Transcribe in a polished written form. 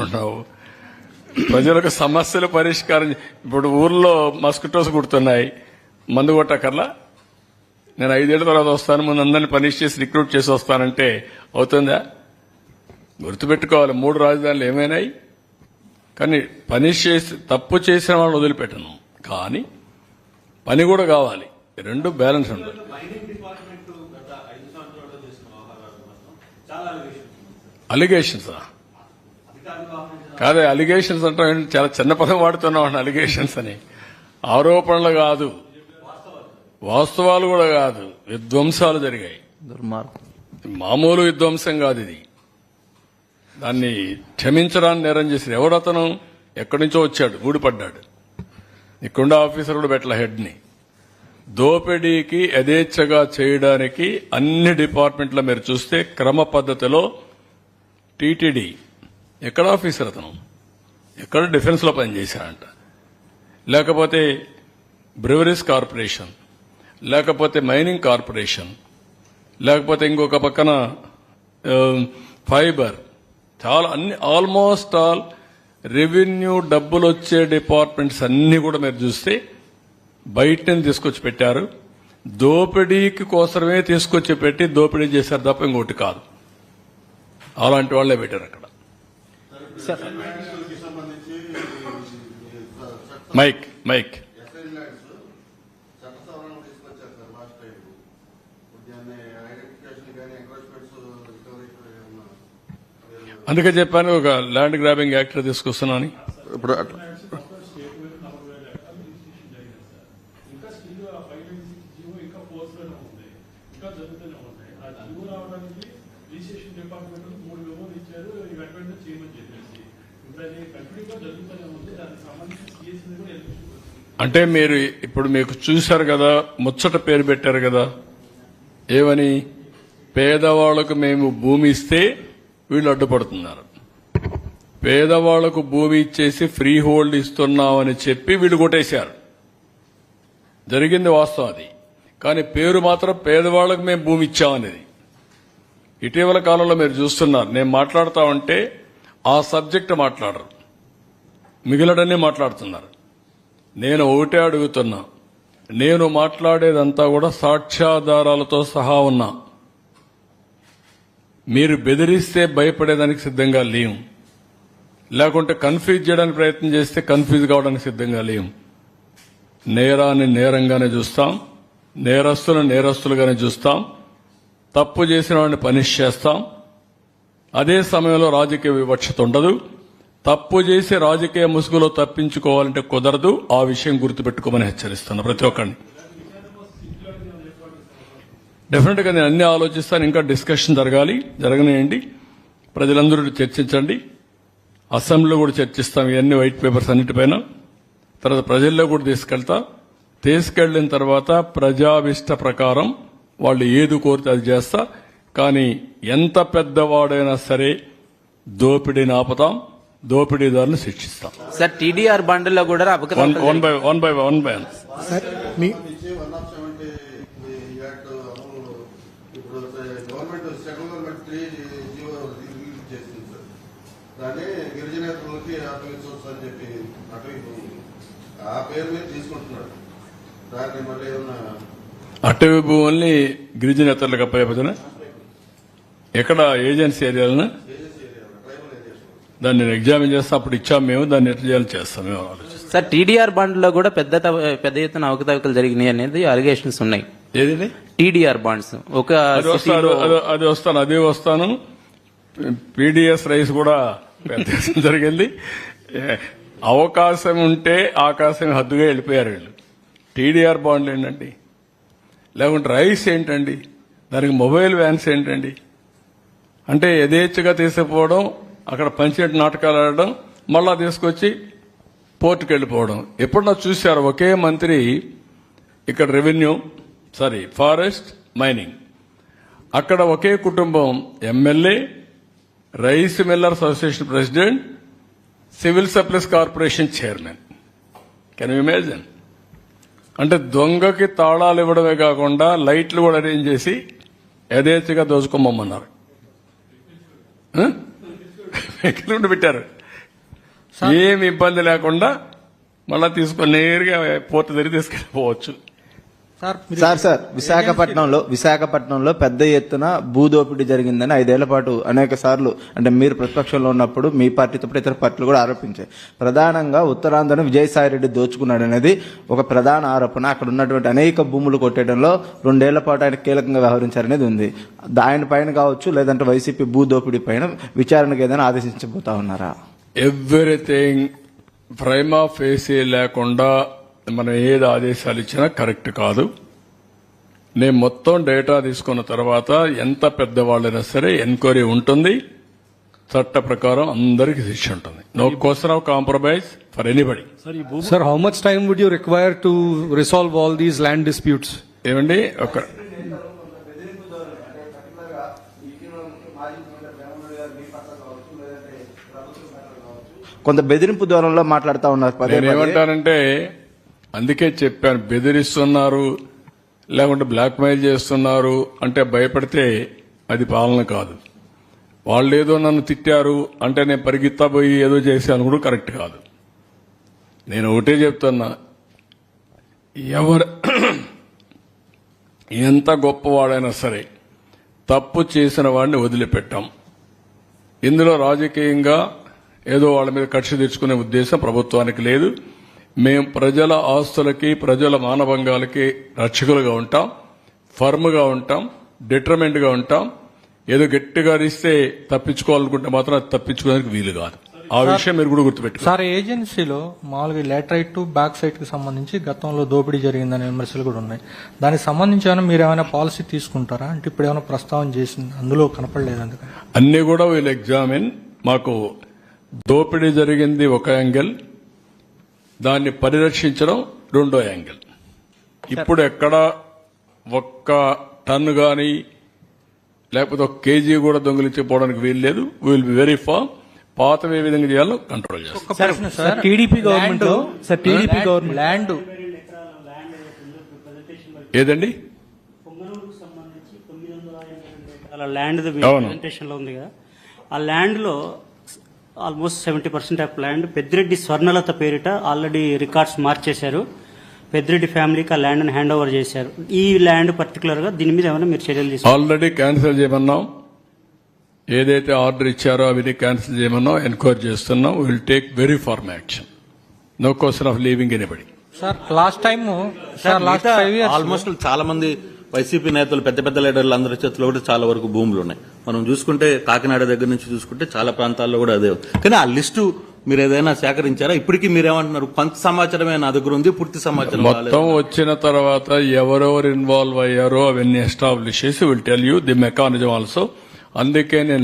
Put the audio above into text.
ఉండవు. ప్రజలకు సమస్యలు పరిష్కారం. ఇప్పుడు ఊర్లో మస్కిటోస్ కుడుతున్నాయి, మందు కొట్టకర్లా. నేను 5 ఏళ్ల తర్వాత వస్తాను, ముందు అందరినీ పనిష్ చేసి రిక్రూట్ చేసి వస్తానంటే అవుతుందా? గుర్తుపెట్టుకోవాలి, 3 రాజధానులు ఏమైనాయి. కానీ పనిష్ చేసి తప్పు చేసిన వాళ్ళని వదిలిపెట్టను, కానీ పని కూడా కావాలి. 2 బ్యాలెన్స్ ఉండాలి. అలిగేషన్స్ కాదే, అలిగేషన్స్ అంటే చాలా చిన్న పదం వాడుతున్నాం. అలిగేషన్స్ అని ఆరోపణలు కాదు, వాస్తవాలు కూడా కాదు. విధ్వంసాలు జరిగాయి, మామూలు విధ్వంసం కాదు ఇది. దాన్ని క్షమించడాన్ని నేరం చేశారు. ఎవరతను? ఎక్కడి నుంచో వచ్చాడు, ఊడిపడ్డాడు. ఇక్కడుండే ఆఫీసర్ కూడా పెట్టల హెడ్ని. దోపిడీకి యథేచ్ఛగా చేయడానికి అన్ని డిపార్ట్మెంట్లో మీరు చూస్తే క్రమ పద్ధతిలో టీటీడీ ఎక్కడ ఆఫీసర్ అతను, ఎక్కడ డిఫెన్స్ లో పనిచేశాడంట, లేకపోతే బ్రివరీస్ కార్పొరేషన్, లేకపోతే మైనింగ్ కార్పొరేషన్, లేకపోతే ఇంకొక పక్కన ఫైబర్, చాలా అన్ని ఆల్మోస్ట్ ఆల్ రెవెన్యూ డబ్బులు వచ్చే డిపార్ట్మెంట్స్ అన్ని కూడా మీరు చూస్తే బయట నుంచి తీసుకొచ్చి పెట్టారు. దోపిడీకి కోసమే తీసుకొచ్చి పెట్టి దోపిడీ చేశారు తప్ప ఇంకోటి కాదు. అలాంటి వాళ్లే పెట్టారు అక్కడ. మైక్ మైక్ అందుకే చెప్పాను, ఒక ల్యాండ్ గ్రాబింగ్ యాక్ట్ తీసుకొస్తున్నాను. ఇప్పుడు అంటే మీరు ఇప్పుడు మీకు చూశారు కదా, ముచ్చట పేరు పెట్టారు కదా, ఏమని? పేదవాళ్లకు మేము భూమి ఇస్తే వీళ్ళు అడ్డుపడుతున్నారు, పేదవాళ్లకు భూమి ఇచ్చేసి ఫ్రీ హోల్డ్ ఇస్తున్నామని చెప్పి వీళ్ళు కొట్టేశారు. జరిగింది వాస్తవం అది. కానీ పేరు మాత్రం పేదవాళ్లకు మేము భూమి ఇచ్చామనేది. ఇటీవల కాలంలో మీరు చూస్తున్నారు, నేను మాట్లాడుతా ఉంటే ఆ సబ్జెక్టు మాట్లాడరు, మిగిలినన్నీ మాట్లాడుతున్నారు. నేను ఒకటే అడుగుతున్నా, నేను మాట్లాడేదంతా కూడా సాక్ష్యాధారాలతో సహా ఉన్నా. మీరు బెదిరిస్తే భయపడేదానికి సిద్ధంగా లేము, లేకుంటే కన్ఫ్యూజ్ చేయడానికి ప్రయత్నం చేస్తే కన్ఫ్యూజ్ కావడానికి సిద్ధంగా లేము. నేరాన్ని నేరంగానే చూస్తాం, నేరస్తులను నేరస్తులుగానే చూస్తాం, తప్పు చేసిన వాడిని పనిష్ చేస్తాం. అదే సమయంలో రాజకీయ వివక్షత ఉండదు. తప్పు చేసి రాజకీయ ముసుగులో తప్పించుకోవాలంటే కుదరదు. ఆ విషయం గుర్తుపెట్టుకోమని హెచ్చరిస్తున్నా ప్రతి ఒక్కరిని. డెఫినెట్ గా నేను అన్ని ఆలోచిస్తాను. ఇంకా డిస్కషన్ జరగనియండి, ప్రజలందరూ చర్చించండి. అసెంబ్లీలో కూడా చర్చిస్తాం ఇవన్నీ వైట్ పేపర్స్ అన్నిటిపైన. తర్వాత ప్రజల్లో కూడా తీసుకెళ్లిన తర్వాత ప్రజావిష్ట ప్రకారం వాళ్ళు ఏది కోరితే అది చేస్తా. కానీ ఎంత పెద్దవాడైనా సరే దోపిడీని ఆపుతాం, దోపిడీదారులను శిక్షిస్తాం. సార్, టీడీఆర్ బండ్లో కూడా వన్ బై వన్. సార్, దాన్ని గిరిజనేతలకి అప్పగించవచ్చు అని చెప్పి ఆ పేరు మీద తీసుకుంటున్నాడు. దాన్ని మళ్ళీ ఏమన్నా అటవీ భూముల్ని గిరిజనేతలకు అప్పచెప్తున్నా ఎక్కడ ఏజెన్సీ ఏరియాలను దాన్ని ఎగ్జామిన్ చేస్తాం. అప్పుడు ఇచ్చాం మేము, దాన్ని ఎట్లా చేయాలి చేస్తాం మేము ఆలోచిస్తాం. సార్, టీడీఆర్ బాండ్లో కూడా పెద్ద ఎత్తున అవకతవకలు జరిగినాయి అనేది అలిగేషన్స్ ఉన్నాయి. ఏది టీడీఆర్ బాండ్స్ అది వస్తాను. పీడీఎస్ రైస్ కూడా పెద్ద జరిగింది. అవకాశం ఉంటే ఆకాశం హద్దుగా వెళ్ళిపోయారు వీళ్ళు. టీడీఆర్ బాండ్లు ఏంటండి, లేకుంటే రైస్ ఏంటండి, దానికి మొబైల్ వ్యాన్స్ ఏంటండి? అంటే యథేచ్ఛగా తీసుకుపోవడం, అక్కడ పంచినట్టు నాటకాలు ఆడడం, మళ్ళా తీసుకొచ్చి పోర్టుకు వెళ్ళిపోవడం. ఎప్పుడన్నా చూశారు ఒకే మంత్రి ఇక్కడ ఫారెస్ట్, మైనింగ్, అక్కడ ఒకే కుటుంబం MLA, rice millers association president, civil supplies corporation chairman. Can you imagine? అంటే దొంగకి తాళాలు ఇవ్వడమే కాకుండా లైట్లు కూడా అరేంజ్ చేసి యథేచ్ఛగా దోచుకోమన్నారు. పెట్టారు. ఏమి ఇబ్బంది లేకుండా మళ్ళా తీసుకొని నేరుగా పోర్టు దగ్గర తీసుకెళ్ళిపోవచ్చు. సార్ విశాఖపట్నంలో పెద్ద ఎత్తున భూదోపిడీ జరిగిందని 5 ఏళ్ల పాటు అనేక సార్లు అంటే మీరు ప్రతిపక్షంలో ఉన్నప్పుడు మీ పార్టీతో పాటు ఇతర పార్టీలు కూడా ఆరోపించాయి. ప్రధానంగా ఉత్తరాంధ్రను విజయసాయిరెడ్డి దోచుకున్నాడు అనేది ఒక ప్రధాన ఆరోపణ. అక్కడ ఉన్నటువంటి అనేక భూములు కొట్టేయడంలో 2 ఏళ్ల పాటు ఆయన కీలకంగా వ్యవహరించారనేది ఉంది. ఆయన పైన కావచ్చు లేదంటే వైసీపీ భూదోపిడీ పైన విచారణకు ఏదైనా ఆదేశించబోతా ఉన్నారా? ఎవ్రీథింగ్ ప్రైమా ఫేసీ లేకుండా మనం ఏది ఆదేశాలు ఇచ్చినా కరెక్ట్ కాదు. నేను మొత్తం డేటా తీసుకున్న తర్వాత ఎంత పెద్దవాళ్ళైనా సరే ఎంక్వైరీ ఉంటుంది, చట్ట ప్రకారం అందరికీ శిక్ష ఉంటుంది. No question of compromise for anybody. Sir, how much time would you require to resolve all these land disputes? ఏమండి ఒక కొంత బెదిరింపు ధోరణిలో మాట్లాడుతూ ఉన్నారు. పదే పదే. నేనేమంటానంటే అందుకే చెప్పాను, బెదిరిస్తున్నారు లేకుంటే బ్లాక్ మెయిల్ చేస్తున్నారు అంటే భయపడితే అది పాలన కాదు. వాళ్ళు ఏదో నన్ను తిట్టారు అంటే నేను పరిగెత్తా పోయి ఏదో చేశాను కూడా కరెక్ట్ కాదు. నేను ఒకటే చెప్తున్నా, ఎవరు ఎంత గొప్పవాడైనా సరే తప్పు చేసిన వాడిని వదిలిపెట్టాం. ఇందులో రాజకీయంగా ఏదో వాళ్ళ మీద కక్ష తెచ్చుకునే ఉద్దేశం ప్రభుత్వానికి లేదు. మేము ప్రజల ఆస్తులకి ప్రజల మానభంగాలకి రక్షకులుగా ఉంటాం, ఫర్మ్గా ఉంటాం, డిటర్మెంట్ గా ఉంటాం. ఏదో గట్టిగా అరిస్తే తప్పించుకోవాలనుకుంటే మాత్రం అది తప్పించుకోవడానికి వీలు కాదు. ఆ విషయం మీరు కూడా గుర్తుపెట్టుకోండి. సార్, ఏజెన్సీలో మామూలుగా లేటరైట్ టు బ్యాక్ సైట్ కి సంబంధించి గతంలో దోపిడీ జరిగిందనే విమర్శలు కూడా ఉన్నాయి. దానికి సంబంధించి ఏమైనా మీరు ఏమైనా పాలసీ తీసుకుంటారా? అంటే ఇప్పుడు ఏమైనా ప్రస్తావన చేసింది అందులో కనపడలేదు. అందుకని అన్ని కూడా వీళ్ళు ఎగ్జామిన్. మాకు దోపిడీ జరిగింది ఒక యాంగిల్, దాన్ని పరిరక్షించడం రెండో యాంగిల్. ఇప్పుడు ఎక్కడ ఒక్క టన్ను గాని లేకపోతే ఒక కేజీ కూడా దొంగిలించిపోవడానికి వీలు లేదు. Will be very firm. పాతం ఏ విధంగా చేయాలో కంట్రోల్ చేస్తాం. టీడీపీ గవర్నమెంట్ ల్యాండ్ ఏదండి పొంగనూరుకు సంబంధించి 982 ల్యాండ్ అవును. ప్రెజెంటేషన్ లో ఉంది కదా, ఆ ల్యాండ్ లో almost 70% of land Peddireddy Swarnalatha పేరిట ఆల్రెడీ రికార్డ్స్ మార్చేశారు. పెద్దిరెడ్డి ఫ్యామిలీకి ఆ ల్యాండ్ హ్యాండ్ ఓవర్ చేశారు. ఈ ల్యాండ్ పర్టికులర్ గా దీని మీద ఏమైనా మీరు చర్యలు తీసుకుంటారు? ఆల్రెడీ క్యాన్సిల్ చేయమన్నాం. ఏదైతే ఆర్డర్ ఇచ్చారో అవన్నీ క్యాన్సిల్ చేయమన్నాం. ఎంక్వైరీ చేస్తున్నాం. Will take very firm action. No question of leaving anybody. Sir, last 5 years almost చాలా మంది వైసీపీ నేతలు పెద్ద పెద్ద లీడర్లు అందరి చేతిలో కూడా చాలా వరకు భూములు ఉన్నాయి. మనం చూసుకుంటే కాకినాడ దగ్గర నుంచి చూసుకుంటే చాలా ప్రాంతాల్లో కూడా అదే. కానీ ఆ లిస్టు మీరు ఏదైనా సేకరించారా? ఇప్పటికీ మీరేమంటున్నారు? కొంత సమాచారమే నా దగ్గర ఉంది, పూర్తి సమాచారం మొత్తం వచ్చిన తర్వాత ఎవరెవరు ఇన్వాల్వ్ అయ్యారో అవన్నీ ఎస్టాబ్లిష్ చేసి will tell you the mechanism also. అందుకే నేను